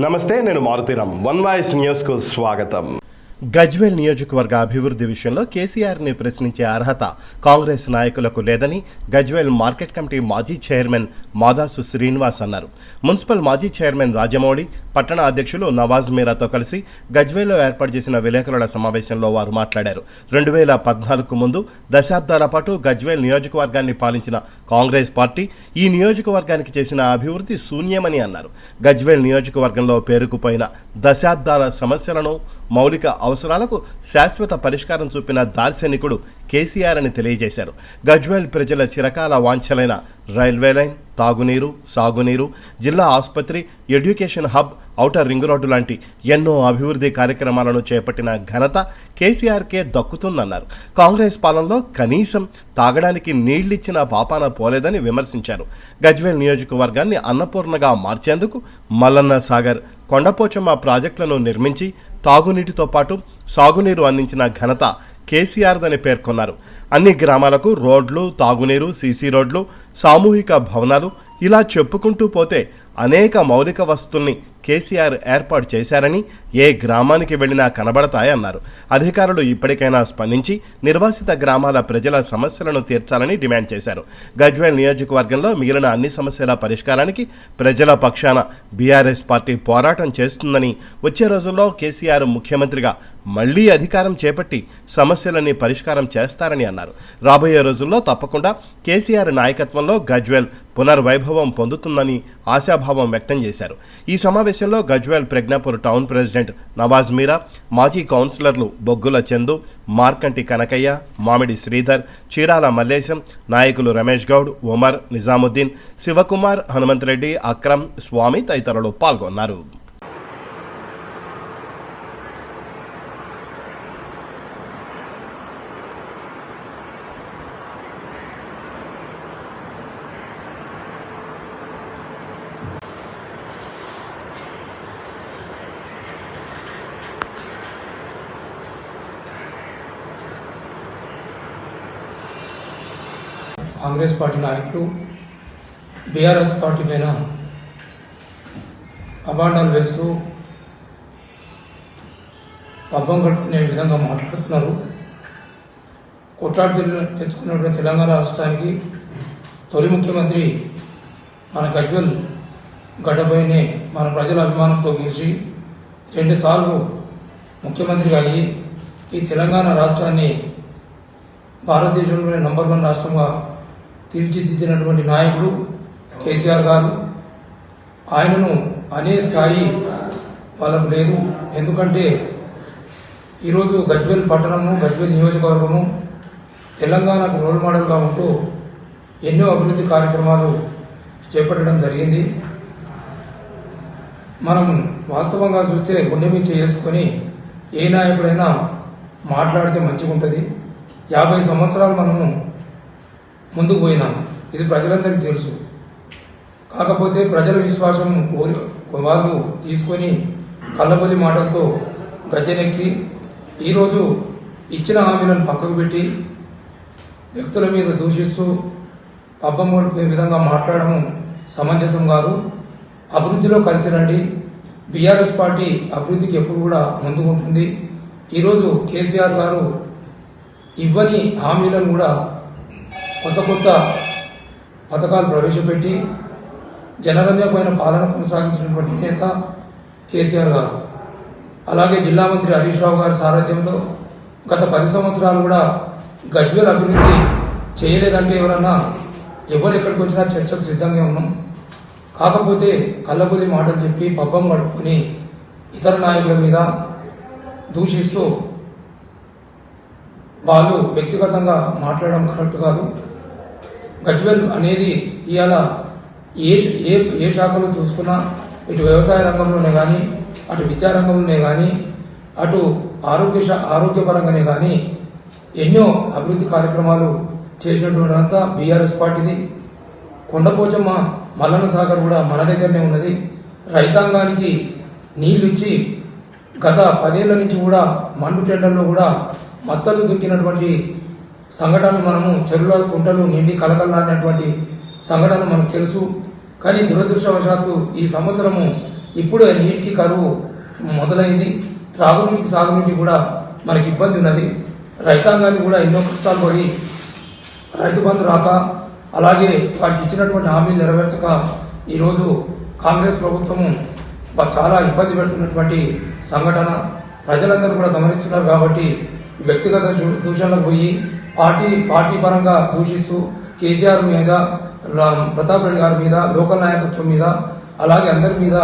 నమస్తే, నేను Maruthi Ram. One voice న్యూస్కు స్వాగతం. గజ్వేల్ నియోజకవర్గ అభివృద్ధి విషయంలో కేసీఆర్ని ప్రశ్నించే అర్హత కాంగ్రెస్ నాయకులకు లేదని గజ్వేల్ మార్కెట్ కమిటీ మాజీ చైర్మన్ మాదాసు శ్రీనివాస్ అన్నారు. మున్సిపల్ మాజీ చైర్మన్ రాజమౌళి, పట్టణ అధ్యక్షులు నవాజ్ మీరాతో కలిసి గజ్వేల్లో ఏర్పాటు చేసిన విలేకరుల సమావేశంలో వారు మాట్లాడారు. 2014 ముందు దశాబ్దాల పాటు గజ్వేల్ నియోజకవర్గాన్ని పాలించిన కాంగ్రెస్ పార్టీ ఈ నియోజకవర్గానికి చేసిన అభివృద్ధి శూన్యమని అన్నారు. గజ్వేల్ నియోజకవర్గంలో పేరుకుపోయిన దశాబ్దాల సమస్యలను, మౌలిక అవసరాలకు శాశ్వత పరిష్కారం చూపిన దార్శనికుడు కేసీఆర్ అని తెలియజేశారు. గజ్వేల్ ప్రజల చిరకాల వాంఛలైన రైల్వే లైన్, తాగునీరు, సాగునీరు, జిల్లా ఆసుపత్రి, education hub, outer ring road లాంటి ఎన్నో అభివృద్ధి కార్యక్రమాలను చేపట్టిన ఘనత కేసీఆర్కే దక్కుతుందన్నారు. కాంగ్రెస్ పాలనలో కనీసం తాగడానికి నీళ్లిచ్చిన పాపాన పోలేదని విమర్శించారు. గజ్వేల్ నియోజకవర్గాన్ని అన్నపూర్ణగా మార్చేందుకు మల్లన్న సాగర్, కొండపోచమ్మ ప్రాజెక్టులను నిర్మించి తాగునీటితో పాటు సాగునీరు అందించిన ఘనత కేసీఆర్దని పేర్కొన్నారు. అన్ని గ్రామాలకు రోడ్లు, తాగునీరు, సీసీ రోడ్లు, సామూహిక భవనాలు ఇలా చెప్పుకుంటూ పోతే అనేక మౌలిక వస్తువుల్ని కేసీఆర్ ఏర్పాటు చేశారని, ఏ గ్రామానికి వెళ్ళినా కనబడతాయన్నారు. అధికారులు ఇప్పటికైనా స్పందించి నిర్వాసిత గ్రామాల ప్రజల సమస్యలను తీర్చాలని డిమాండ్ చేశారు. గజ్వేల్ నియోజకవర్గంలో మిగిలిన అన్ని సమస్యల పరిష్కారానికి ప్రజల పక్షాన బీఆర్ఎస్ పార్టీ పోరాటం చేస్తుందని, వచ్చే రోజుల్లో కేసీఆర్ ముఖ్యమంత్రిగా మళ్లీ అధికారం చేపట్టి సమస్యలన్నీ పరిష్కారం చేస్తారని అన్నారు. రాబోయే రోజుల్లో తప్పకుండా కేసీఆర్ నాయకత్వంలో గజ్వేల్ పునర్వైభవం పొందుతుందని ఆశాభావం వ్యక్తం చేశారు. ఈ సమావేశంలో గజ్వేల్ ప్రజ్ఞాపూర్ టౌన్ ప్రెసిడెంట్ నవాజ్ మీరా, మాజీ కౌన్సిలర్లు బొగ్గుల చందు, మార్కంటి కనకయ్య, మామిడి శ్రీధర్, చీరాల మల్లేశం, నాయకులు రమేష్ గౌడ్, ఉమర్, నిజాముద్దీన్, శివకుమార్, హనుమంతరెడ్డి, అక్రమ్, స్వామి తదితరులు పాల్గొన్నారు. కాంగ్రెస్ పార్టీ నాయకులు బీఆర్ఎస్ పార్టీ పైన అబాండాలు వేస్తూ పబ్బం కట్టుకునే విధంగా మాట్లాడుతున్నారు. కొట్లాడి తెచ్చుకున్నటువంటి తెలంగాణ రాష్ట్రానికి తొలి ముఖ్యమంత్రి మన గజ్వేల్ గడ్డపైనే మన ప్రజల అభిమానంతో గెలిచి 2 సార్లు ముఖ్యమంత్రిగా అయ్యి ఈ తెలంగాణ రాష్ట్రాన్ని భారతదేశంలోనే నంబర్ 1 రాష్ట్రంగా తీర్చిదిద్దినటువంటి నాయకుడు కేసీఆర్ గారు. ఆయనను అనే స్థాయి వాళ్ళకు లేదు. ఎందుకంటే ఈరోజు గజ్వేల్ పట్టణము, గజ్వేల్ నియోజకవర్గము తెలంగాణకు రోల్ మోడల్గా ఉంటూ ఎన్నో అభివృద్ధి కార్యక్రమాలు చేపట్టడం జరిగింది. మనం వాస్తవంగా చూస్తే గుండె మీద చేసుకొని ఏ నాయకుడైనా మాట్లాడితే మంచిగా ఉంటుంది. 50 సంవత్సరాలు మనము ముందుకు పోయినాం, ఇది ప్రజలందరికీ తెలుసు. కాకపోతే ప్రజల విశ్వాసం వాళ్ళు తీసుకొని కళ్ళబొల్లి మాటలతో గద్దెనెక్కి ఈరోజు ఇచ్చిన హామీలను పక్కకు పెట్టి వ్యక్తుల మీద దూషిస్తూ పబ్బం గడిపే విధంగా మాట్లాడడం సమంజసం కాదు. అభివృద్ధిలో కలిసి రండి. బీఆర్ఎస్ పార్టీ అభివృద్ధికి ఎప్పుడు కూడా ముందుకుంటుంది. ఈరోజు కేసీఆర్ గారు ఇవ్వని హామీలను కూడా కొత్త కొత్త పథకాలు ప్రవేశపెట్టి జనరంజకమైన పాలన కొనసాగించినటువంటి నేత కేసీఆర్ గారు. అలాగే జిల్లా మంత్రి హరీష్ రావు గారి సారథ్యంలో గత 10 సంవత్సరాలు కూడా గజ్వేల్ అభివృద్ధి చేయలేదంటే ఎవరు ఎక్కడికి వచ్చినా చర్చకు సిద్ధంగా ఉన్నాం. కాకపోతే కళ్ళబొల్లి మాటలు చెప్పి పబ్బం గడుపుకొని ఇతర నాయకుల మీద దూషిస్తూ వాళ్ళు వ్యక్తిగతంగా మాట్లాడడం కరెక్ట్ కాదు. గజ్వేల్ అనేది ఇవాళ ఏ శాఖలో చూసుకున్నా, ఇటు వ్యవసాయ రంగంలోనే కానీ, అటు విద్యారంగంలోనే కానీ, అటు ఆరోగ్యపరంగానే కానీ ఎన్నో అభివృద్ధి కార్యక్రమాలు చేసినటువంటి అంతా బీఆర్ఎస్ పార్టీది. కొండపోచమ్మ, మల్లన్న సాగర్ కూడా మన దగ్గరనే ఉన్నది. రైతాంగానికి నీళ్లు ఇచ్చి గత 10 ఏళ్ల నుంచి కూడా మండు టెండర్లో కూడా మత్తలు దుంకినటువంటి సంఘటనలు మనము చెరువుల కుంటలు నిండి కలకలాడినటువంటి సంఘటన మనకు తెలుసు. కానీ దురదృష్టవశాత్తు ఈ సంవత్సరము ఇప్పుడు నీటికి కరువు మొదలైంది. త్రాగునీటికి సాగునీటికి కూడా మనకి ఇబ్బంది ఉన్నది. రైతాంగాన్ని కూడా ఎన్నో కష్టాలు పడి రైతు బంధు రాక, అలాగే వారికి ఇచ్చినటువంటి హామీలు నెరవేర్చక ఈరోజు కాంగ్రెస్ ప్రభుత్వము చాలా ఇబ్బంది పెడుతున్నటువంటి సంఘటన ప్రజలందరూ కూడా గమనిస్తున్నారు. కాబట్టి వ్యక్తిగత దూషణలకు పోయి పార్టీ పరంగా దూషిస్తూ కేసీఆర్ మీద, ప్రతాప్ రెడ్డి గారి మీద, లోకల్ నాయకత్వం మీద, అలాగే అందరి మీద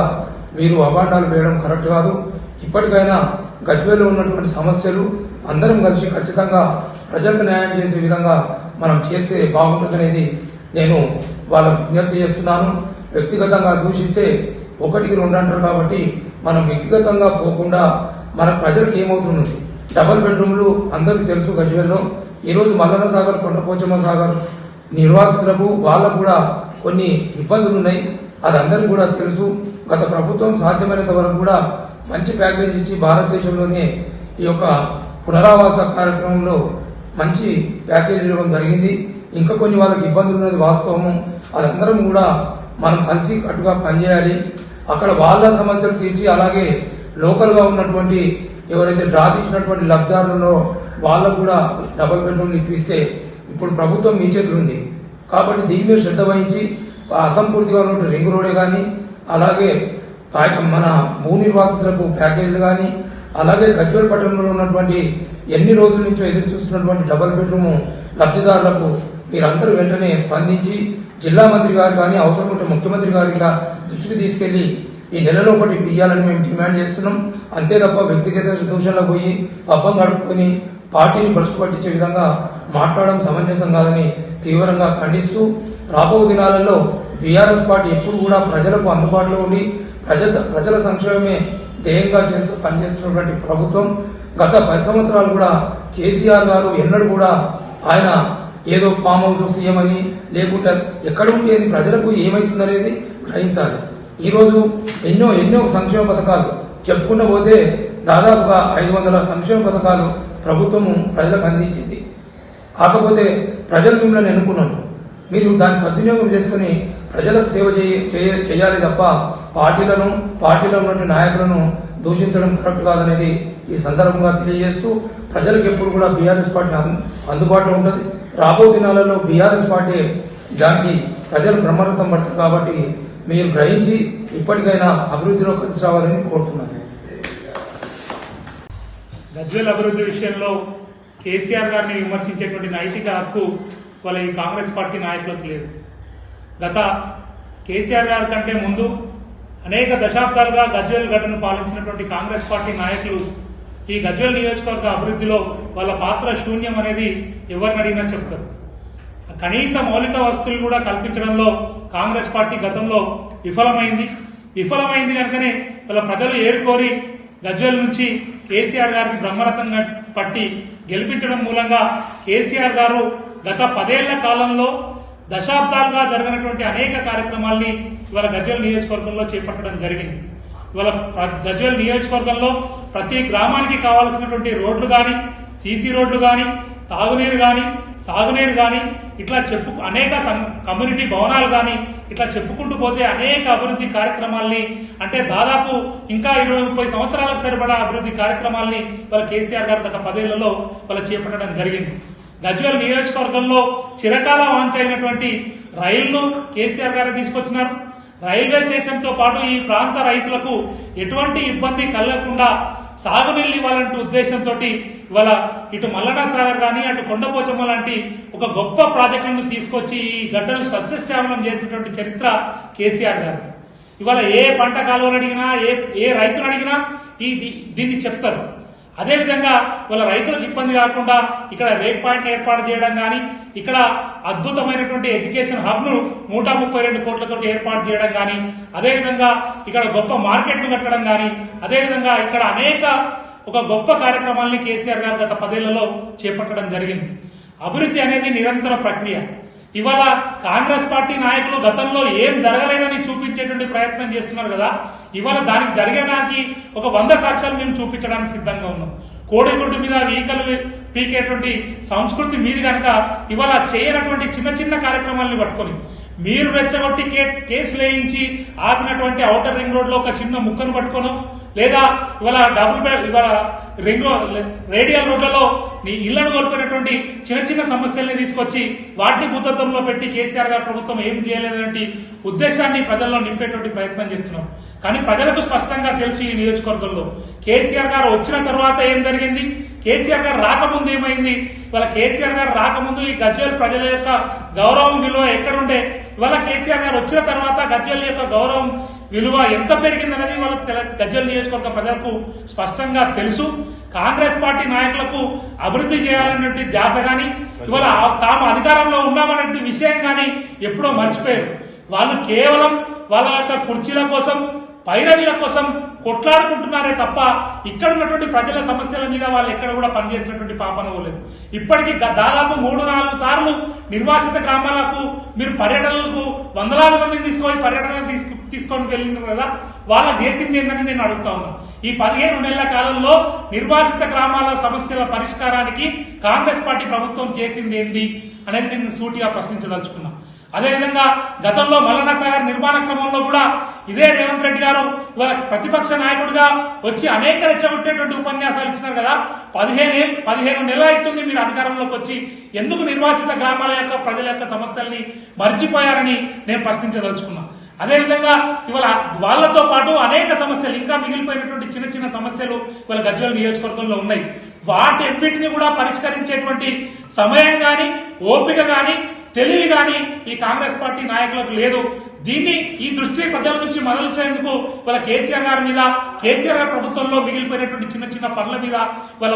వీరు అభాండాలు వేయడం కరెక్ట్ కాదు. ఇప్పటికైనా గజ్వేల్లో ఉన్నటువంటి సమస్యలు అందరం కలిసి ఖచ్చితంగా ప్రజలకు న్యాయం చేసే విధంగా మనం చేస్తే బాగుంటుందనేది నేను వాళ్ళకు విజ్ఞప్తి చేస్తున్నాను. వ్యక్తిగతంగా దూషిస్తే ఒకటికి రెండు అంటారు. కాబట్టి మనం వ్యక్తిగతంగా పోకుండా మన ప్రజలకు ఏమవుతుంది, డబుల్ బెడ్రూమ్లు అందరికీ తెలుసు. గజ్వేల్లో ఈరోజు మల్లన్న సాగర్, కొండపోచమ్మ సాగర్ నిర్వాసితులకు వాళ్ళకు కూడా కొన్ని ఇబ్బందులు ఉన్నాయి. అది అందరికీ కూడా తెలుసు. గత ప్రభుత్వం సాధ్యమైనంత వరకు కూడా మంచి ప్యాకేజ్ ఇచ్చి భారతదేశంలోనే ఈ యొక్క పునరావాస కార్యక్రమంలో మంచి ప్యాకేజ్ ఇవ్వడం జరిగింది. ఇంకా కొన్ని వాళ్ళకి ఇబ్బందులు ఉన్నది వాస్తవము. అదందరం కూడా మనం కలిసి కట్టుగా పనిచేయాలి. అక్కడ వాళ్ళ సమస్యలు తీర్చి, అలాగే లోకల్గా ఉన్నటువంటి ఎవరైతే డ్రా తీసినటువంటి లబ్ధిదారులలో వాళ్ళకు కూడా డబుల్ బెడ్రూమ్లు ఇప్పిస్తే ఇప్పుడు ప్రభుత్వం మీ చేతులు ఉంది. కాబట్టి దీని మీద శ్రద్ధ వహించి అసంపూర్తిగా ఉన్నటువంటి రింగ్ రోడే కానీ, అలాగే మన భూ నిర్వాసితులకు ప్యాకేజీలు కానీ, అలాగే గజ్వేల్ పట్టణంలో ఉన్నటువంటి ఎన్ని రోజుల నుంచో ఎదురు చూస్తున్నటువంటి డబుల్ బెడ్రూమ్ లబ్ధిదారులకు మీరందరూ వెంటనే స్పందించి జిల్లా మంత్రి గారు కానీ, అవసరం ఉంటే ముఖ్యమంత్రి గారి దృష్టికి తీసుకెళ్లి ఈ నెలలో ఒకటి ఇయ్యాలని మేము డిమాండ్ చేస్తున్నాం. అంతే తప్ప వ్యక్తిగత దూషణలకు పోయి పబ్బం గడుపుకొని పార్టీని భ్రష్టు పట్టించే విధంగా మాట్లాడడం సమంజసం కాదని తీవ్రంగా ఖండిస్తూ, రాబో దినాలలో బీఆర్ఎస్ పార్టీ ఎప్పుడు కూడా ప్రజలకు అందుబాటులో ఉండి ప్రజల సంక్షేమమే ధ్యేయంగా పనిచేస్తున్నటువంటి ప్రభుత్వం. గత 10 సంవత్సరాలు కూడా కేసీఆర్ గారు ఎన్నడూ కూడా ఆయన ఏదో ఫామ్ హౌస్ సీఎం అని, లేకుంటే ఎక్కడ ఉంటే ప్రజలకు ఏమైతుందనేది గ్రహించాలి. ఈరోజు ఎన్నో సంక్షేమ పథకాలు చెప్పుకుంటూ పోతే దాదాపుగా 500 సంక్షేమ పథకాలు ప్రభుత్వము ప్రజలకు అందించింది. కాకపోతే ప్రజలు మిమ్మల్ని ఎన్నుకున్నారు. మీరు దాన్ని సద్వినియోగం చేసుకుని ప్రజలకు సేవ చేయాలి తప్ప పార్టీలో ఉన్నటువంటి నాయకులను దూషించడం కరెక్ట్ కాదనేది ఈ సందర్భంగా తెలియజేస్తూ, ప్రజలకు ఎప్పుడు కూడా బీఆర్ఎస్ పార్టీ అందుబాటులో ఉంటుంది. రాబో దినాలలో బీఆర్ఎస్ పార్టీ దానికి ప్రజలు బ్రహ్మరథం పడతారు. కాబట్టి మీరు గ్రహించి ఇప్పటికైనా అభివృద్ధిలో కలిసి రావాలని కోరుతున్నాను. గజ్వేల్ అభివృద్ధి విషయంలో కేసీఆర్ గారిని విమర్శించేటువంటి నైతిక హక్కు వాళ్ళ ఈ కాంగ్రెస్ పార్టీ నాయకులకు లేదు. గత కేసీఆర్ గారి కంటే ముందు అనేక దశాబ్దాలుగా గజ్వేల్ గడ్డను పాలించినటువంటి కాంగ్రెస్ పార్టీ నాయకులు ఈ గజ్వేల్ నియోజకవర్గ అభివృద్ధిలో వాళ్ళ పాత్ర శూన్యం అనేది ఎవరిని అడిగినా చెప్తారు. కనీస మౌలిక వస్తువులు కూడా కల్పించడంలో కాంగ్రెస్ పార్టీ గతంలో విఫలమైంది కనుకనే వాళ్ళ ప్రజలు ఏరుకోరి గజ్వేల్ నుంచి కేసీఆర్ గారికి బ్రహ్మరథంగా పట్టి గెలిపించడం మూలంగా కేసీఆర్ గారు గత 10 ఏళ్ల కాలంలో దశాబ్దాలుగా జరిగినటువంటి అనేక కార్యక్రమాల్ని ఇవాళ గజ్వేల్ నియోజకవర్గంలో చేపట్టడం జరిగింది. ఇవాళ గజ్వేల్ నియోజకవర్గంలో ప్రతి గ్రామానికి కావాల్సినటువంటి రోడ్లు కానీ, సీసీ రోడ్లు కానీ, తాగునీరు కానీ, సాగునీరు కానీ, ఇట్లా అనేక కమ్యూనిటీ భవనాలు కానీ ఇట్లా చెప్పుకుంటూ పోతే అనేక అభివృద్ధి కార్యక్రమాల్ని, అంటే దాదాపు ఇంకా 20-30 సంవత్సరాలకు సరిపడా అభివృద్ధి కార్యక్రమాల్ని వాళ్ళ కేసీఆర్ గారు గత 10 ఏళ్లలో వాళ్ళ చేపట్టడం జరిగింది. గజ్వేల్ నియోజకవర్గంలో చిరకాల వాంఛ అయినటువంటి రైళ్లు కేసీఆర్ గారు తీసుకొచ్చినారు. రైల్వే స్టేషన్ తో పాటు ఈ ప్రాంత రైతులకు ఎటువంటి ఇబ్బంది కలగకుండా సాగునీళ్ళు ఇవ్వాలంటూ ఉద్దేశంతో ఇవాళ ఇటు మల్లన్న సాగర్ కానీ, అటు కొండపోచమ్మ లాంటి ఒక గొప్ప ప్రాజెక్టులను తీసుకొచ్చి ఈ గడ్డను సస్యశ్యామలం చేసినటువంటి చరిత్ర కేసీఆర్ గారు. ఇవాళ ఏ పంట కాలువలు అడిగినా, ఏ రైతులు అడిగినా దీన్ని చెప్తారు. అదేవిధంగా వాళ్ళ రైతులకు ఇబ్బంది కాకుండా ఇక్కడ రేట్ పాయింట్ ఏర్పాటు చేయడం కానీ, ఇక్కడ అద్భుతమైనటువంటి ఎడ్యుకేషన్ హబ్ ను 132 కోట్లతో ఏర్పాటు చేయడం కానీ, అదేవిధంగా ఇక్కడ గొప్ప మార్కెట్ ను కట్టడం కానీ, అదేవిధంగా ఇక్కడ అనేక ఒక గొప్ప కార్యక్రమాల్ని కేసీఆర్ గారు గత 10 ఏళ్లలో చేపట్టడం జరిగింది. అభివృద్ధి అనేది నిరంతర ప్రక్రియ. ఇవాళ కాంగ్రెస్ పార్టీ నాయకులు గతంలో ఏం జరగలేదని చూపించేటువంటి ప్రయత్నం చేస్తున్నారు కదా, ఇవాళ దానికి జరగడానికి ఒక 100 సాక్ష్యాలు మేము చూపించడానికి సిద్ధంగా ఉన్నాం. కోడిగుడ్డు మీద ఈకలు పీకేటువంటి సంస్కృతి మీది కనుక ఇవాళ చేయనటువంటి చిన్న చిన్న కార్యక్రమాలను పట్టుకొని మీరు రెచ్చగొట్టి కేసులు వేయించి ఆపినటువంటి ఔటర్ రింగ్ రోడ్ లో ఒక చిన్న ముక్కను పట్టుకోను, లేదా ఇవాళ ఇవాళ రింగ్ రోడ్ రేడియల్ రోడ్లలో నీ ఇళ్లను కోల్పోయినటువంటి చిన్న చిన్న సమస్యల్ని తీసుకొచ్చి వాటిని భూతత్వంలో పెట్టి కేసీఆర్ గారి ప్రభుత్వం ఏం చేయలేదనే ఉద్దేశాన్ని ప్రజల్లో నింపేటువంటి ప్రయత్నం చేస్తున్నాం. కానీ ప్రజలకు స్పష్టంగా తెలుసు ఈ నియోజకవర్గంలో కేసీఆర్ గారు వచ్చిన తర్వాత ఏం జరిగింది, కేసీఆర్ గారు రాకముందు ఏమైంది. ఇవాళ కేసీఆర్ గారు రాకముందు ఈ గజ్వేల్ ప్రజల యొక్క గౌరవం విలువ ఎక్కడుండే, ఇవాళ కేసీఆర్ గారు వచ్చిన తర్వాత గజ్వేల్ యొక్క గౌరవం విలువ ఎంత పెరిగిందనేది వాళ్ళ గజ్వేల్ నియోజకవర్గ ప్రజలకు స్పష్టంగా తెలుసు. కాంగ్రెస్ పార్టీ నాయకులకు అభివృద్ధి చేయాలన్నటువంటి ధ్యాస గాని, ఇవాళ తాము అధికారంలో ఉన్నామన్నటువంటి విషయం గాని ఎప్పుడో మర్చిపోయారు. వాళ్ళు కేవలం వాళ్ళ యొక్క కుర్చీల కోసం, పైరవీల కోసం కొట్లాడుకుంటున్నారే తప్ప ఇక్కడ ఉన్నటువంటి ప్రజల సమస్యల మీద వాళ్ళు ఎక్కడ కూడా పనిచేసినటువంటి పాపన పోలేదు. ఇప్పటికీ దాదాపు 3-4 సార్లు నిర్వాసిత గ్రామాలకు మీరు పర్యటనలకు వందలాది మందిని తీసుకొని వెళ్ళినారు కదా, వాళ్ళ చేసింది ఏంటని నేను అడుగుతా ఉన్నా. ఈ 15 నెలల కాలంలో నిర్వాసిత గ్రామాల సమస్యల పరిష్కారానికి కాంగ్రెస్ పార్టీ ప్రభుత్వం చేసింది ఏంది అనేది నేను సూటిగా ప్రశ్నించదలుచుకున్నా. అదేవిధంగా గతంలో మల్లన్న సాగర్ నిర్మాణ క్రమంలో కూడా ఇదే రేవంత్ రెడ్డి గారు ఇవాళ ప్రతిపక్ష నాయకుడిగా వచ్చి అనేక రెచ్చగొట్టేటువంటి ఉపన్యాసాలు ఇచ్చినారు కదా. 15 నెలలు అవుతుంది మీరు అధికారంలోకి వచ్చి, ఎందుకు నిర్వాసిత గ్రామాల యొక్క ప్రజల యొక్క సమస్యల్ని మర్చిపోయారని నేను ప్రశ్నించదలుచుకున్నా. అదేవిధంగా ఇవాళ వాళ్లతో పాటు అనేక సమస్యలు ఇంకా మిగిలిపోయినటువంటి చిన్న చిన్న సమస్యలు ఇవాళ గజ్వేల్ నియోజకవర్గంలో ఉన్నాయి. వాటిని కూడా పరిష్కరించేటువంటి సమయం గాని, ఓపిక గాని, తెలివి గాని ఈ కాంగ్రెస్ పార్టీ నాయకులకు లేదు. దీన్ని ఈ దృష్టి ప్రజల నుంచి మరల్చేందుకు వాళ్ళ కేసీఆర్ గారి మీద, కేసీఆర్ గారి ప్రభుత్వంలో మిగిలిపోయినటువంటి చిన్న చిన్న పనుల మీద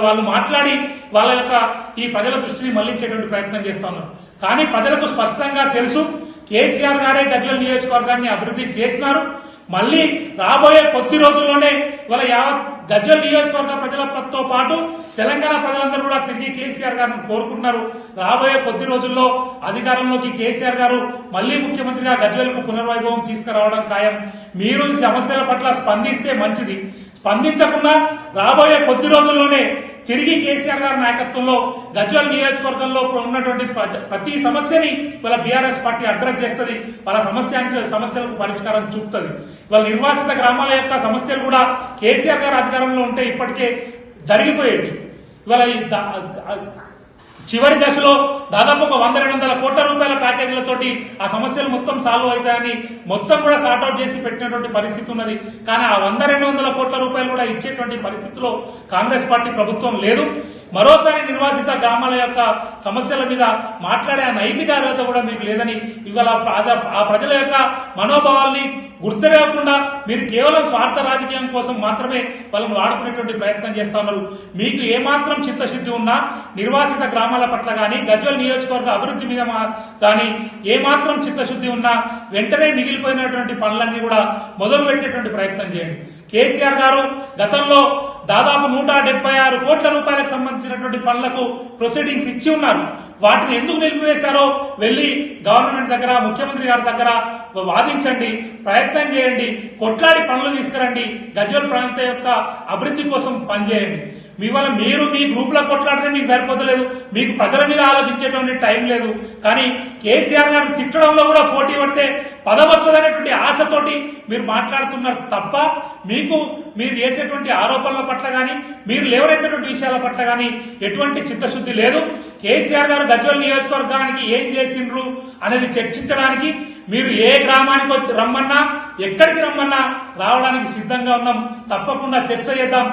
వాళ్ళు మాట్లాడి వాళ్ళ యొక్క ఈ ప్రజల దృష్టిని మళ్లించేటువంటి ప్రయత్నం చేస్తా ఉన్నారు. కానీ ప్రజలకు స్పష్టంగా తెలుసు కేసీఆర్ గారే గజ్వేల్ నియోజకవర్గాన్ని అభివృద్ధి చేసినారు. మళ్ళీ రాబోయే కొద్ది రోజుల్లోనే వాళ్ళ యావత్ గజ్వేల్ నియోజకవర్గ ప్రజలతో పాటు తెలంగాణ ప్రజలందరూ కూడా తిరిగి కేసీఆర్ గారిని కోరుకుంటున్నారు. రాబోయే కొద్ది రోజుల్లో అధికారంలోకి కేసీఆర్ గారు మళ్లీ ముఖ్యమంత్రిగా గజ్వేల్ కు పునర్వైభవం తీసుకురావడం ఖాయం. మీరు ఈ సమస్యల పట్ల స్పందిస్తే మంచిది. స్పందించకుండా రాబోయే కొద్ది రోజుల్లోనే తిరిగి కేసీఆర్ గారి నాయకత్వంలో గజ్వేల్ నియోజకవర్గంలో ఉన్నటువంటి ప్రతి సమస్యని వాళ్ళ బీఆర్ఎస్ పార్టీ అడ్రస్ చేస్తుంది. వాళ్ళ సమస్యలకు పరిష్కారం చూపుతుంది. వాళ్ళ నిర్వాసిత గ్రామాల యొక్క సమస్యలు కూడా కేసీఆర్ గారు అధికారంలో ఉంటే ఇప్పటికే జరిగిపోయేది. ఇవాళ చివరి దశలో దాదాపు ఒక 100-200 కోట్ల రూపాయల ప్యాకేజీలతోటి ఆ సమస్యలు మొత్తం సాల్వ్ అవుతాయని మొత్తం కూడా సార్ట్అవుట్ చేసి పెట్టినటువంటి పరిస్థితి ఉన్నది. కానీ ఆ 100-200 కోట్ల రూపాయలు కూడా ఇచ్చేటువంటి పరిస్థితిలో కాంగ్రెస్ పార్టీ ప్రభుత్వం లేదు. మరోసారి నిర్వాసిత గ్రామాల యొక్క సమస్యల మీద మాట్లాడే నైతిక అర్హత కూడా మీకు లేదని, ఇవాళ ఆ ప్రజల యొక్క మనోభావాల్ని గుర్తులేకుండా మీరు కేవలం స్వార్థ రాజకీయం కోసం మాత్రమే వాళ్ళని వాడుకునేటువంటి ప్రయత్నం చేస్తా ఉన్నారు. మీకు ఏమాత్రం చిత్తశుద్ధి ఉన్నా నిర్వాసిత గ్రామాల పట్ల కానీ, గజ్వేల్ నియోజకవర్గ అభివృద్ధి మీద కానీ ఏమాత్రం చిత్తశుద్ధి ఉన్నా వెంటనే మిగిలిపోయినటువంటి పనులన్నీ కూడా మొదలు పెట్టేటువంటి ప్రయత్నం చేయండి. కేసీఆర్ గారు గతంలో దాదాపు 176 కోట్ల రూపాయలకు సంబంధించినటువంటి పనులకు ప్రొసీడింగ్స్ ఇచ్చి ఉన్నారు. వాటిని ఎందుకు నిలిపివేశారో వెళ్లి గవర్నమెంట్ దగ్గర, ముఖ్యమంత్రి గారి దగ్గర వాదించండి, ప్రయత్నం చేయండి, కొట్లాడి పనులు తీసుకురండి, గజ్వేల్ ప్రాంత యొక్క అభివృద్ధి కోసం పనిచేయండి. ఇవాళ మీరు మీ గ్రూప్ లో కొట్లాడితే మీకు సరిపోతలేదు, మీకు ప్రజల మీద ఆలోచించేటువంటి టైం లేదు. కానీ కేసీఆర్ గారిని తిట్టడంలో కూడా పోటీ పడితే పదవస్తుందనేటువంటి ఆశతోటి మీరు మాట్లాడుతున్నారు తప్ప మీరు చేసేటువంటి ఆరోపణల పట్ల గాని, మీరు లేవనెత్తటువంటి విషయాల పట్ల గాని ఎటువంటి చిత్తశుద్ధి లేదు. కేసీఆర్ గారు గజ్వేల్ నియోజకవర్గానికి ఏం చేసిండ్రు అనేది చర్చించడానికి మీరు ఏ గ్రామానికి రమ్మన్నా, ఎక్కడికి రమ్మన్నా రావడానికి సిద్ధంగా ఉన్నాం. తప్పకుండా చర్చ చేద్దాం.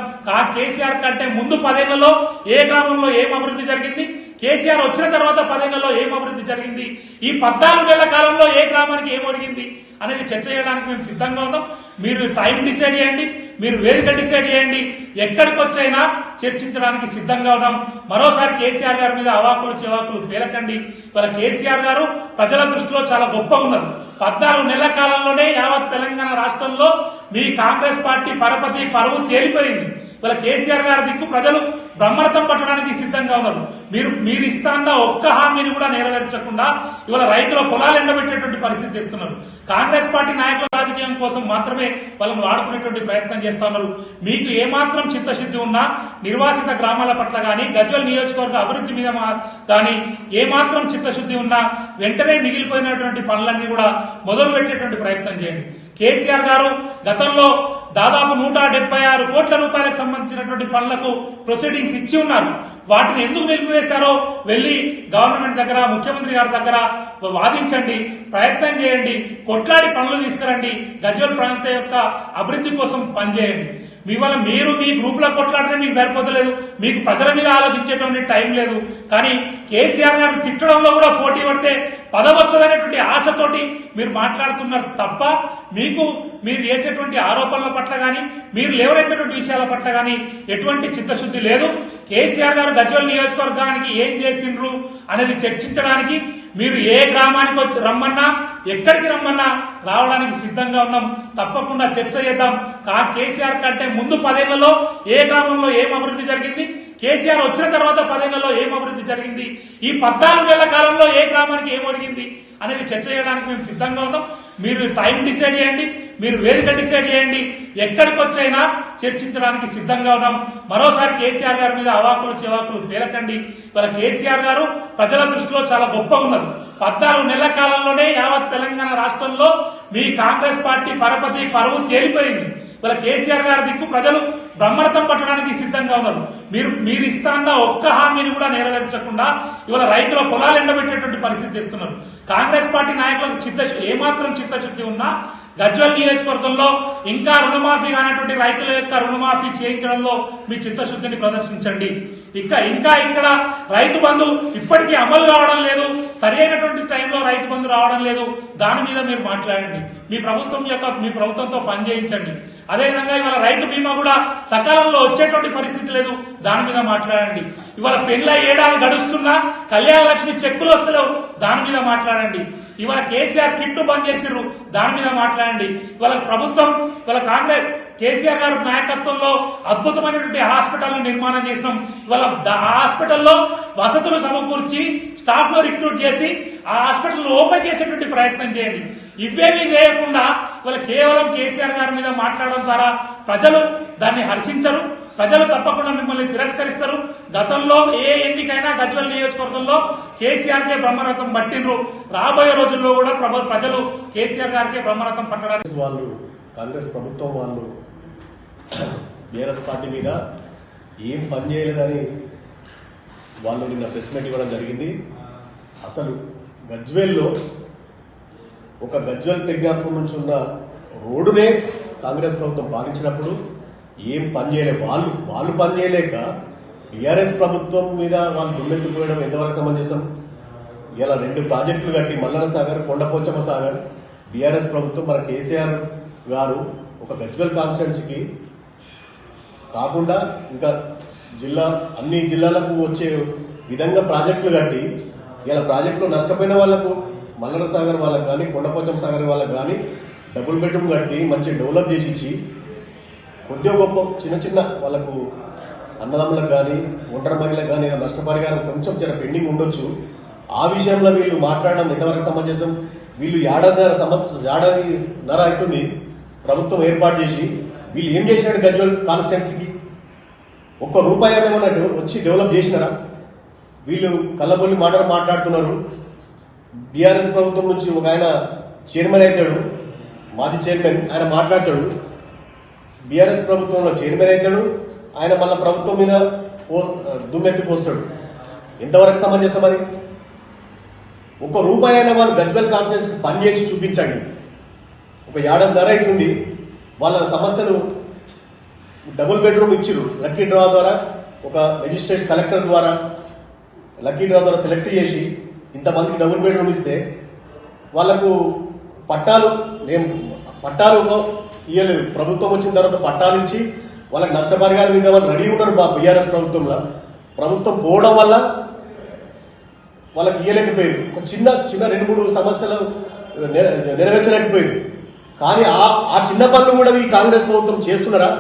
కేసీఆర్ కంటే ముందు 10 ఏళ్లలో ఏ గ్రామంలో ఏం అభివృద్ధి జరిగింది, కేసీఆర్ వచ్చిన తర్వాత 10 ఏళ్లలో ఏం అభివృద్ధి జరిగింది, ఈ 14 నెలల కాలంలో ఏ గ్రామానికి ఏం ఒరిగింది అనేది చర్చ చేయడానికి మేము సిద్ధంగా ఉన్నాం. మీరు టైం డిసైడ్ చేయండి, మీరు వేదిక డిసైడ్ చేయండి, ఎక్కడికి వచ్చైనా చర్చించడానికి సిద్ధంగా ఉన్నాం. మరోసారి కేసీఆర్ గారి మీద అవాకులు చివాకులు పేలకండి. వాళ్ళ కేసీఆర్ గారు ప్రజల దృష్టిలో చాలా గొప్పగా ఉన్నారు. 14 నెలల కాలంలోనే యావత్ తెలంగాణ రాష్ట్రంలో మీ కాంగ్రెస్ పార్టీ పరపతి పరువు తేలిపోయింది. ఇవాళ కేసీఆర్ గారి దిక్కు ప్రజలు బ్రహ్మరథం పట్టడానికి సిద్ధంగా ఉన్నారు. మీరు ఇస్తాన్న ఒక్క హామీని కూడా నెరవేర్చకుండా ఇవాళ రైతుల పొలాలు ఎండబెట్టేటువంటి పరిస్థితి తెస్తున్నారు. కాంగ్రెస్ పార్టీ నాయకుల రాజకీయం కోసం మాత్రమే వాళ్ళని వాడుకునేటువంటి ప్రయత్నం చేస్తా ఉన్నారు. మీకు ఏమాత్రం చిత్తశుద్ధి ఉన్నా నిర్వాసిత గ్రామాల పట్ల కానీ గజ్వేల్ నియోజకవర్గ అభివృద్ధి మీద కానీ ఏమాత్రం చిత్తశుద్ధి ఉన్నా వెంటనే మిగిలిపోయినటువంటి పనులన్నీ కూడా మొదలు పెట్టేటువంటి ప్రయత్నం చేయండి. కేసీఆర్ గారు గతంలో దాదాపు 176 కోట్ల రూపాయలకు సంబంధించినటువంటి పనులకు ప్రొసీడింగ్స్ ఇచ్చి ఉన్నారు. వాటిని ఎందుకు నిలిపివేశారో వెళ్లి గవర్నమెంట్ దగ్గర ముఖ్యమంత్రి గారి దగ్గర వాదించండి, ప్రయత్నం చేయండి, కొట్లాడి పనులు తీసుకురండి, గజ్వేల్ ప్రాంత యొక్క అభివృద్ధి కోసం పనిచేయండి. ఇవాళ మీరు మీ గ్రూప్ లో కొట్లాడితే మీకు సరిపోతలేదు, మీకు ప్రజల మీద ఆలోచించేటువంటి టైం లేదు. కానీ కేసీఆర్ గారిని తిట్టడంలో కూడా పోటీ పడితే పదవస్తుందనేటువంటి ఆశతోటి మీరు మాట్లాడుతున్నారు తప్ప మీరు చేసేటువంటి ఆరోపణల పట్ల కానీ మీరు లేవనెత్తేటువంటి విషయాల పట్ల కానీ ఎటువంటి చిత్తశుద్ధి లేదు. కేసీఆర్ గారు గజ్వేల్ నియోజకవర్గానికి ఏం చేసిండ్రు అనేది చర్చించడానికి మీరు ఏ గ్రామానికి రమ్మన్నా ఎక్కడికి రమ్మన్నా రావడానికి సిద్ధంగా ఉన్నాం. తప్పకుండా చర్చ చేద్దాం. కేసీఆర్ కంటే ముందు 10 ఏళ్లలో ఏ గ్రామంలో ఏం అభివృద్ధి జరిగింది, కేసీఆర్ వచ్చిన తర్వాత 10 ఏళ్లలో ఏం అభివృద్ధి జరిగింది, ఈ 14 ఏళ్ల కాలంలో ఏ గ్రామానికి ఏం ఒరిగింది అనేది చర్చ చేయడానికి మేము సిద్ధంగా ఉన్నాం. మీరు టైం డిసైడ్ చేయండి, మీరు వేదిక డిసైడ్ చేయండి, ఎక్కడికి వచ్చైనా చర్చించడానికి సిద్ధంగా ఉన్నాం. మరోసారి కేసీఆర్ గారి మీద అవాకులు చెవాకులు పేలకండి. ఇవాళ కేసీఆర్ గారు ప్రజల దృష్టిలో చాలా గొప్పగా ఉన్నారు. 14 నెలల కాలంలోనే యావత్ తెలంగాణ రాష్ట్రంలో మీ కాంగ్రెస్ పార్టీ పరపతి పరువు తేలిపోయింది. ఇవాళ కేసీఆర్ గారి దిక్కు ప్రజలు బ్రహ్మరథం పట్టడానికి సిద్ధంగా ఉన్నారు. మీరు ఇస్తాన్న ఒక్క హామీని కూడా నెరవేర్చకుండా ఇవాళ రైతుల పొలాలు ఎండబెట్టేటువంటి పరిస్థితి తెస్తున్నారు. కాంగ్రెస్ పార్టీ నాయకులకు ఏమాత్రం చిత్తశుద్ధి ఉన్నా గజ్వేల్ నియోజకవర్గంలో ఇంకా రుణమాఫీ కానటువంటి రైతుల యొక్క రుణమాఫీ చేయించడంలో మీ చిత్తశుద్ధిని ప్రదర్శించండి. ఇంకా ఇక్కడ రైతు బంధు ఇప్పటికీ అమలు కావడం లేదు, సరి అయినటువంటి టైంలో రైతు బంధు రావడం లేదు. దాని మీద మీరు మాట్లాడండి, మీ ప్రభుత్వంతో పనిచేయించండి. అదేవిధంగా ఇవాళ రైతు బీమా కూడా సకాలంలో వచ్చేటువంటి పరిస్థితి లేదు, దాని మీద మాట్లాడండి. ఇవాళ పెళ్లి ఏడాది గడుస్తున్నా కళ్యాణ లక్ష్మి చెక్కులు వస్తలేవు, దాని మీద మాట్లాడండి. ఇవాళ కేసీఆర్ కిట్టు బంద్ చేసిర్రు, దాని మీద మాట్లాడండి. ఇవాళ కాంగ్రెస్ కేసీఆర్ గారి నాయకత్వంలో అద్భుతమైనటువంటి హాస్పిటల్ నిర్మాణం చేసినాం. ఇవాళ ఆ హాస్పిటల్లో వసతులు సమకూర్చి స్టాఫ్ ను రిక్రూట్ చేసి ఆ హాస్పిటల్ ఓపెన్ చేసేటువంటి ప్రయత్నం చేయండి. ఇవేమీ చేయకుండా ఇవాళ కేవలం కేసీఆర్ గారి మీద మాట్లాడడం ద్వారా ప్రజలు దాన్ని హర్షించరు. ప్రజలు తప్పకుండా మిమ్మల్ని తిరస్కరిస్తారు. గతంలో ఏ ఎన్నికైనా గజ్వేల్ నియోజకవర్గంలో కేసీఆర్ కే బ్రహ్మరథం పట్టిండ్రు. రాబోయే రోజుల్లో కూడా ప్రజలు కేసీఆర్ గారికే బ్రహ్మరథం పట్టడానికి వాళ్ళు కాంగ్రెస్ ప్రభుత్వం వాళ్ళు బీఆర్ఎస్ పార్టీ మీద ఏం పని చేయలేదని వాళ్ళు నిన్న ప్రెస్ మీట్ ఇవ్వడం జరిగింది. అసలు గజ్వేల్లో ఒక గజ్వేల్ ప్రజ్ఞాపకం నుంచి ఉన్న రోడ్డునే కాంగ్రెస్ ప్రభుత్వం పాలించినప్పుడు ఏం పని చేయలేదు. వాళ్ళు పని చేయలేక బీఆర్ఎస్ ప్రభుత్వం మీద వాళ్ళు దుమ్మెత్తుకోవడం ఎంతవరకు సమంజసం? ఇలా 2 ప్రాజెక్టులు కట్టి మల్లన సాగర్, కొండపోచమ్మ సాగర్ బీఆర్ఎస్ ప్రభుత్వం మన కేసీఆర్ గారు ఒక గజ్వేల్ కాన్స్టిట్యున్సీకి కాకుండా ఇంకా అన్ని జిల్లాలకు వచ్చే విధంగా ప్రాజెక్టులు కట్టి ఇలా ప్రాజెక్టులో నష్టపోయిన వాళ్లకు మల్లన సాగర్ వాళ్ళకు కానీ కొండపోచమ్మ సాగర్ వాళ్ళకు కానీ డబుల్ బెడ్రూమ్ కట్టి మంచి డెవలప్ చేసి ఇచ్చి కొద్దిగా గొప్ప చిన్న వాళ్ళకు అన్నదమ్ములకు కానీ ఒంటరి మహిళలకు కానీ నష్టపరిహారం కొంచెం పెండింగ్ ఉండొచ్చు. ఆ విషయంలో వీళ్ళు మాట్లాడడం ఎంతవరకు సమంజసం? వీళ్ళు ఏడాదిన్నర అవుతుంది ప్రభుత్వం ఏర్పాటు చేసి, వీళ్ళు ఏం చేసినాడు గజ్వేల్ కాన్స్టిట్యున్సీకి? ₹1 ఏమన్నట్టు వచ్చి డెవలప్ చేసినారా? వీళ్ళు కళ్ళబొల్లి మాటలు మాట్లాడుతున్నారు. బీఆర్ఎస్ ప్రభుత్వం నుంచి ఒక ఆయన చైర్మన్ అవుతాడు, మాజీ చైర్మన్, ఆయన మాట్లాడతాడు. బీఆర్ఎస్ ప్రభుత్వంలో చైర్మన్ అవుతాడు, ఆయన మళ్ళీ ప్రభుత్వం మీద దుమ్మెత్తి పోస్తాడు. ఎంతవరకు సమంజసం అది? ₹1 అయినా వాళ్ళు గజ్వేల్ కాన్స్టిట్యున్సీకి పనిచేసి చూపించండి. ఒక ఏడాదిన్నర అవుతుంది వాళ్ళ సమస్యను డబుల్ బెడ్రూమ్ ఇచ్చిరు. లక్కీ డ్రా ద్వారా ఒక మెజిస్ట్రేట్ కలెక్టర్ ద్వారా లక్కీ డ్రా ద్వారా సెలెక్ట్ చేసి ఇంతమందికి డబుల్ బెడ్రూమ్ ఇస్తే వాళ్లకు పట్టాలు ఇవ్వలేదు. ప్రభుత్వం వచ్చిన తర్వాత పట్టాలు ఇచ్చి వాళ్ళకి నష్టపరిహారం మీద వాళ్ళు రెడీ ఉన్నారు. మా బీఆర్ఎస్ ప్రభుత్వంలో ప్రభుత్వం పోవడం వల్ల వాళ్ళకి ఇవ్వలేకపోయారు. ఒక చిన్న 2-3 సమస్యలు నెరవేర్చలేకపోయారు. కానీ ఆ చిన్న పనులు కూడా ఈ కాంగ్రెస్ ప్రభుత్వం చేస్తున్నారా?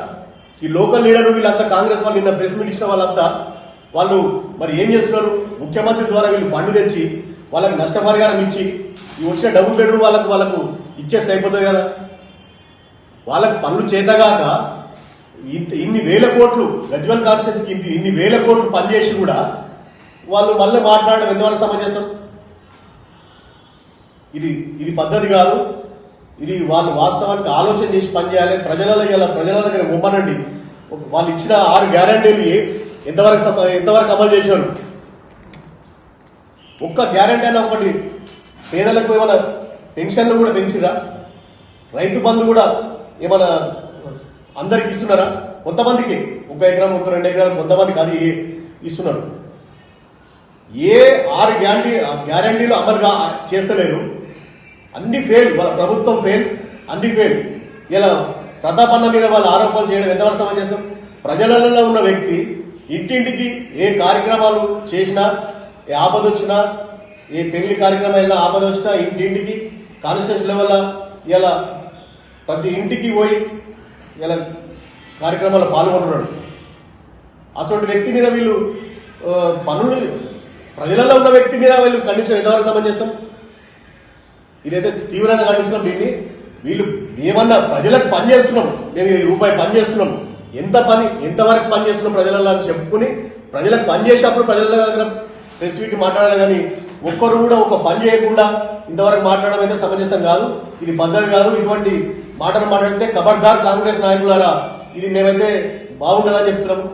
ఈ లోకల్ లీడర్ వీళ్ళంతా కాంగ్రెస్ వాళ్ళు నిన్న ప్రెస్ మీట్ ఇచ్చిన వాళ్ళంతా వాళ్ళు మరి ఏం చేస్తున్నారు? ముఖ్యమంత్రి ద్వారా వీళ్ళు ఫండ్ తెచ్చి వాళ్ళకి నష్టపరిహారం ఇచ్చి ఈ వచ్చిన డబుల్ బెడ్రూమ్ వాళ్ళకు ఇచ్చేస్తే అయిపోతుంది కదా. వాళ్ళకి పనులు చేతగాక ఇన్ని వేల కోట్లు గజ్వెల్ కాన్స్టిట్యూన్సీకి ఇన్ని వేల కోట్లు పనిచేసి కూడా వాళ్ళు మళ్ళీ మాట్లాడడం ఎంతవరకు సమంజసం? ఇది పద్ధతి కాదు. ఇది వాళ్ళు వాస్తవానికి ఆలోచన చేసి పనిచేయాలి. ప్రజల దగ్గర ముమ్మనండి. వాళ్ళు ఇచ్చిన 6 గ్యారంటీలు ఎంతవరకు అమలు చేశారు? ఒక్క గ్యారంటీ అయినా ఒకటి పేదలకు ఏమైనా పెన్షన్లు కూడా పెంచిరా? రైతు బంధు కూడా ఏమైనా అందరికి ఇస్తున్నారా? కొంతమందికి 1 ఎకరం 2 ఎకరాలు కొంతమందికి అది ఇస్తున్నారు. ఏ 6 గ్యారంటీలు అమలుగా చేస్తలేరు. అన్ని ఫెయిల్. వాళ్ళ ప్రభుత్వం ఫెయిల్, అన్ని ఫెయిల్. ఇలా ప్రతాపన్న మీద వాళ్ళ ఆరోపణలు చేయడం ఎంతవరకు సమంజసం? ప్రజలలో ఉన్న వ్యక్తి ఇంటింటికి ఏ కార్యక్రమాలు చేసినా, ఏ ఆపద వచ్చినా, ఏ పెళ్లి కార్యక్రమం వెళ్ళినా ఆపద వచ్చినా ఇంటింటికి కాన్స్టిట్యూషన్ లెవెల్ ఇలా ప్రతి ఇంటికి పోయి ఇలా కార్యక్రమాల్లో పాల్గొంటున్నాడు. అటువంటి వ్యక్తి మీద వీళ్ళు పనులు ప్రజలలో ఉన్న వ్యక్తి మీద వీళ్ళు ఖండించడం ఎంతవరకు సమంజసం? ఇదైతే తీవ్రంగా ఖండిస్తున్నాం. దీన్ని వీళ్ళు ఏమన్నా ప్రజలకు పని చేస్తున్నాం, మేము ₹1 పని చేస్తున్నాం, ఎంతవరకు పని చేస్తున్నాం ప్రజలలో అని చెప్పుకుని ప్రజలకు పని చేసేటప్పుడు ప్రజల దగ్గర ప్రెస్ మీట్ మాట్లాడాలి. కానీ ఒక్కరు కూడా ఒక పని చేయకుండా ఇంతవరకు మాట్లాడడం అయితే సమంజసం కాదు. ఇది పద్ధతి కాదు. ఇటువంటి మాటలు మాట్లాడితే ఖబర్దార్ కాంగ్రెస్ నాయకులారా, ఇది మేమైతే బాగుండదని చెప్తున్నాము.